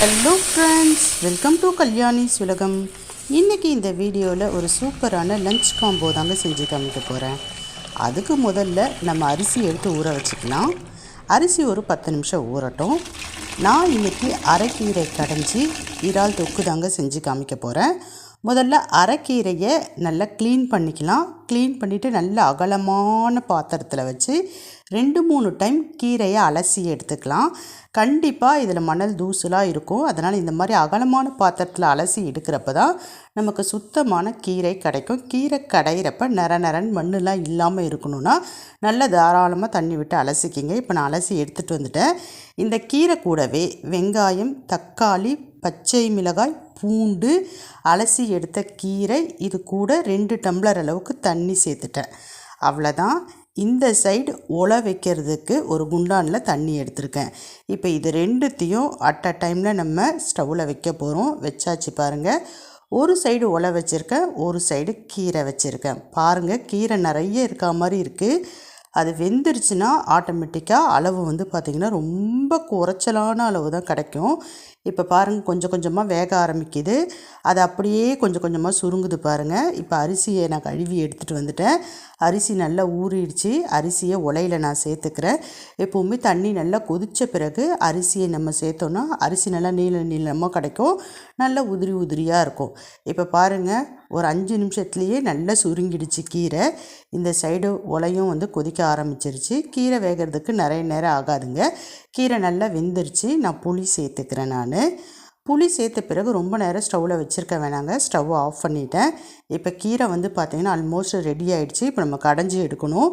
Hello friends, welcome to Kalyani's உலகம். இன்றைக்கி இந்த வீடியோவில் ஒரு சூப்பரான லஞ்ச் காம்போ தாங்க செஞ்சு காமிக்க போகிறேன். அதுக்கு முதல்ல நம்ம அரிசி எடுத்து ஊற வச்சுக்கலாம். அரிசி ஒரு 10 நிமிஷம் ஊறட்டும். நான் இன்றைக்கி அரைக்கீரை கடைஞ்சி இறால் தொக்கு தாங்க செஞ்சு காமிக்க போகிறேன். முதல்ல அரைக்கீரையை நல்லா க்ளீன் பண்ணிக்கலாம். க்ளீன் பண்ணிவிட்டு நல்ல அகலமான பாத்திரத்தில் வச்சு 2-3 டைம் கீரையை அலசி எடுத்துக்கலாம். கண்டிப்பாக இதில் மணல் தூசுலாம் இருக்கும். அதனால் இந்த மாதிரி அகலமான பாத்திரத்தில் அலசி எடுக்கிறப்ப தான் நமக்கு சுத்தமான கீரை கிடைக்கும். கீரை கடையிறப்ப நரன் மண்ணெலாம் இல்லாமல் இருக்கணும்னா நல்லா தாராளமாக தண்ணி விட்டு அலசிக்கிங்க. இப்போ நான் அலசி எடுத்துகிட்டு வந்துட்டேன். இந்த கீரை கூடவே வெங்காயம், தக்காளி, பச்சை மிளகாய், பூண்டு, அலசி எடுத்த கீரை, இது கூட 2 டம்ளர் அளவுக்கு தண்ணி சேர்த்துட்டேன். அவ்வளோதான். இந்த சைடு ஒலை வைக்கிறதுக்கு ஒரு குண்டானில் தண்ணி எடுத்திருக்கேன். இப்போ இது ரெண்டுத்தையும் அட் அ டைமில் நம்ம ஸ்டவ்வில் வைக்க போகிறோம். வச்சாச்சு பாருங்கள். ஒரு சைடு ஒலை வச்சுருக்கேன், ஒரு சைடு கீரை வச்சுருக்கேன். பாருங்கள், கீரை நிறைய இருக்கா மாதிரி இருக்குது. அது வெந்துருச்சுன்னா ஆட்டோமேட்டிக்காக அளவு பார்த்திங்கன்னா ரொம்ப குறைச்சலான அளவு தான் கிடைக்கும். இப்போ பாருங்கள், கொஞ்சம் கொஞ்சமாக வேக ஆரம்பிக்குது. அது அப்படியே கொஞ்சம் கொஞ்சமாக சுருங்குது பாருங்கள். இப்போ அரிசியை நான் கழுவி எடுத்துகிட்டு வந்துட்டேன். அரிசி நல்லா ஊறிடுச்சு. அரிசியை உலையில் நான் சேர்த்துக்கிறேன். எப்போவுமே தண்ணி நல்லா கொதித்த பிறகு அரிசியை நம்ம சேர்த்தோன்னா அரிசி நல்லா நீளமாக கிடைக்கும். நல்லா உதிரியாக இருக்கும். இப்போ பாருங்கள், ஒரு 5 நிமிஷத்துலேயே நல்லா சுருங்கிடுச்சு கீரை. இந்த சைடு உலையும் கொதிக்க ஆரம்பிச்சிருச்சு. கீரை வேகிறதுக்கு நிறைய நேரம் ஆகாதுங்க. கீரை நல்லா வெந்துருச்சு. நான் புளி சேர்த்துக்கிறேன். நான் புளி சேர்த்த பிறகு ரொம்ப நேரம் ஸ்டவ்வில் வச்சுருக்க வேணாங்க. ஸ்டவ் ஆஃப் பண்ணிட்டேன். இப்போ கீரை பார்த்திங்கன்னா ஆல்மோஸ்ட் ரெடி ஆகிடுச்சு. இப்போ நம்ம கடைஞ்சி எடுக்கணும்.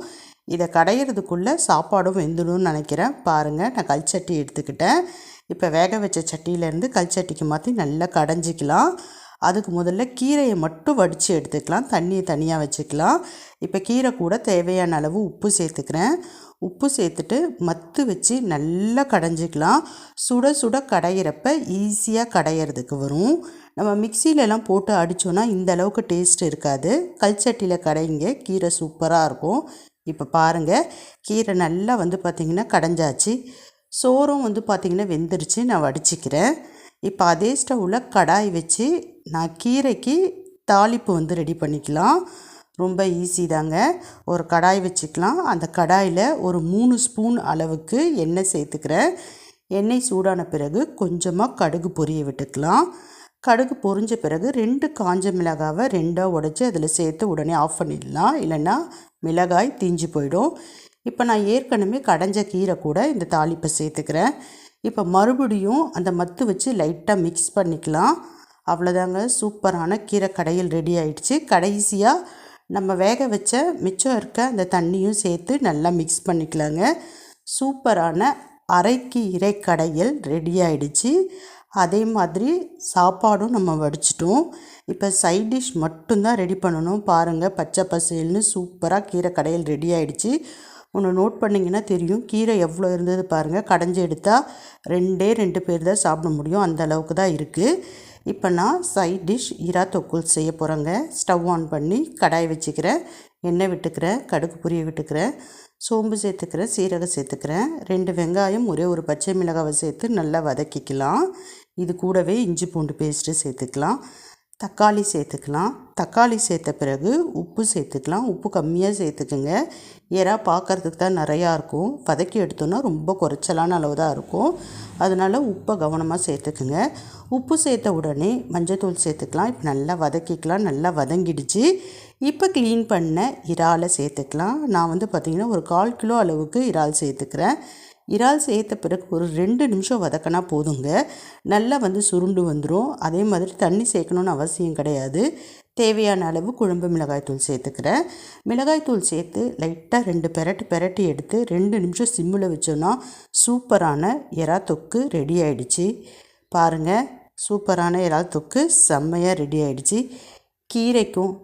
இதை கடையிறதுக்குள்ளே சாப்பாடும் வெந்துடும்னு நினைக்கிறேன். பாருங்கள், நான் கல்சட்டி எடுத்துக்கிட்டேன். இப்போ வேக வச்ச சட்டியிலேருந்து கல்சட்டிக்கு மாற்றி நல்லா கடைஞ்சிக்கலாம். அதுக்கு முதல்ல கீரையை மட்டும் வடித்து எடுத்துக்கலாம். தண்ணியை தனியாக வச்சுக்கலாம். இப்போ கீரை கூட தேவையான அளவு உப்பு சேர்த்துக்கிறேன். உப்பு சேர்த்துட்டு மத்து வச்சு நல்லா கடைஞ்சிக்கலாம். சுட சுட கடையிறப்ப ஈஸியாக கடையிறதுக்கு வரும். நம்ம மிக்சிலெலாம் போட்டு அடித்தோன்னா இந்த அளவுக்கு டேஸ்ட் இருக்காது. கல்சட்டியில் கடைங்க, கீரை சூப்பராக இருக்கும். இப்போ பாருங்கள், கீரை நல்லா பார்த்திங்கன்னா கடைஞ்சாச்சு. சோறும் பார்த்திங்கன்னா வெந்துருச்சு. நான் வடிச்சிக்கிறேன். இப்போ அதே ஸ்டவ்வில் கடாய் வச்சு நான் கீரைக்கு தாளிப்பு ரெடி பண்ணிக்கலாம். ரொம்ப ஈஸி தாங்க. ஒரு கடாய் வச்சுக்கலாம். அந்த கடாயில் ஒரு 3 ஸ்பூன் அளவுக்கு எண்ணெய் சேர்த்துக்கிறேன். எண்ணெய் சூடான பிறகு கொஞ்சமாக கடுகு பொரிய விட்டுக்கலாம். கடுகு பொரிஞ்ச பிறகு 2 காஞ்ச மிளகாவை 2ஆக உடைச்சி அதில் சேர்த்து உடனே ஆஃப் பண்ணிடலாம். இல்லைன்னா மிளகாய் தீஞ்சு போயிடும். இப்போ நான் ஏற்கனவே கடைஞ்ச கீரை கூட இந்த தாளிப்பை சேர்த்துக்கிறேன். இப்போ மறுபடியும் அந்த மத்து வச்சு லைட்டாக மிக்ஸ் பண்ணிக்கலாம். அவ்வளோதாங்க, சூப்பரான கீரை கடையில் ரெடி ஆகிடுச்சு. கடைசியாக நம்ம வேக வச்ச மிச்சம் இருக்க அந்த தண்ணியும் சேர்த்து நல்லா மிக்ஸ் பண்ணிக்கலாங்க. சூப்பரான அரைக்கீரை கடையில் ரெடி ஆகிடுச்சு. அதே மாதிரி சாப்பாடும் நம்ம வடிச்சிட்டோம். இப்போ சைட் டிஷ் மட்டும்தான் ரெடி பண்ணணும். பாருங்கள், பச்சை பசேல்னு சூப்பராக கீரை கடையில் ரெடி ஆகிடுச்சு. ஒன்று நோட் பண்ணிங்கன்னா தெரியும், கீரை எவ்வளோ இருந்தது பாருங்கள். கடைஞ்சி எடுத்தால் 2 பேர் தான் சாப்பிட முடியும். அந்த அளவுக்கு தான் இருக்குது. இப்போ நான் சைட் டிஷ் இறா தொக்குள் செய்ய போகிறேங்க. ஸ்டவ் ஆன் பண்ணி கடாய் வச்சுக்கிறேன். எண்ணெய் விட்டுக்கிறேன். கடுகு பொரிய விட்டுக்கிறேன். சோம்பு சேர்த்துக்கிறேன். சீரகம் சேர்த்துக்கிறேன். 2 வெங்காயம், ஒரே ஒரு பச்சை மிளகாவை சேர்த்து நல்லா வதக்கிக்கலாம். இது கூடவே இஞ்சி பூண்டு பேஸ்ட்டு சேர்த்துக்கலாம். தக்காளி சேர்த்துக்கலாம். தக்காளி சேர்த்த பிறகு உப்பு சேர்த்துக்கலாம். உப்பு கம்மியாக சேர்த்துக்குங்க. ஏன்னா பார்க்குறதுக்கு தான் நிறையா இருக்கும். வதக்கி எடுத்தோன்னா ரொம்ப குறைச்சலான அளவு தான் இருக்கும். அதனால் உப்பை கவனமாக சேர்த்துக்குங்க. உப்பு சேர்த்த உடனே மஞ்சள்தூள் சேர்த்துக்கலாம். இப்போ நல்லா வதக்கிக்கலாம். நல்லா வதங்கிடுச்சு. இப்போ க்ளீன் பண்ண இறாலை சேர்த்துக்கலாம். நான் பார்த்திங்கன்னா ஒரு 1/4 கிலோ அளவுக்கு இறால் சேர்த்துக்கிறேன். இறால் சேர்த்த பிறகு ஒரு 2 நிமிஷம் வதக்கினா போதுங்க. நல்லா சுருண்டு வந்துடும். அதே மாதிரி தண்ணி சேர்க்கணுன்னு அவசியம் கிடையாது. தேவையான அளவு குழம்பு மிளகாய்த்தூள் சேர்த்துக்கிறேன். மிளகாய்த்தூள் சேர்த்து லைட்டாக 2 பெரட்டி எடுத்து 2 நிமிஷம் சிம்மில் வச்சோன்னா சூப்பரான இறா தொக்கு ரெடி ஆகிடுச்சு. பாருங்கள், சூப்பரான இறா தொக்கு செம்மையாக ரெடி ஆகிடுச்சு. கீரைக்கும்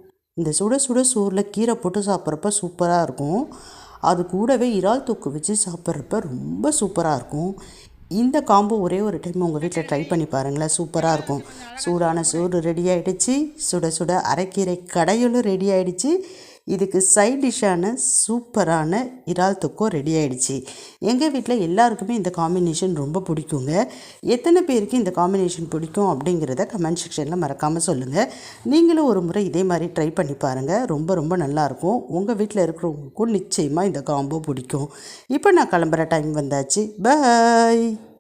இந்த சுட சுட சோறில் கீரை போட்டு சாப்பிட்றப்ப சூப்பராக இருக்கும். அது கூடவே இறால் தொக்கு வச்சு சாப்பிட்றப்ப ரொம்ப சூப்பராக இருக்கும். இந்த காம்போ ஒரே ஒரு டைம் உங்கள் வீட்டில் ட்ரை பண்ணி பாருங்களேன். சூப்பராக இருக்கும். சூடான சோறு ரெடி ஆகிடுச்சு. சுட சுட அரைக்கீரை கடையிலும் ரெடி ஆகிடுச்சு. இதுக்கு சைட் டிஷ்ஷான சூப்பரான இறால் தொக்கும் ரெடி ஆகிடுச்சு. எங்கள் வீட்டில் எல்லாருக்குமே இந்த காம்பினேஷன் ரொம்ப பிடிக்குங்க. எத்தனை பேருக்கு இந்த காம்பினேஷன் பிடிக்கும் அப்படிங்கிறத கமெண்ட் செக்ஷனில் மறக்காமல் சொல்லுங்கள். நீங்களும் ஒரு முறை இதே மாதிரி ட்ரை பண்ணி பாருங்கள். ரொம்ப ரொம்ப நல்லாயிருக்கும். உங்கள் வீட்டில் இருக்கிறவங்களுக்கும் நிச்சயமாக இந்த காம்போ பிடிக்கும். இப்போ நான் கிளம்புற டைம் வந்தாச்சு. பாய்.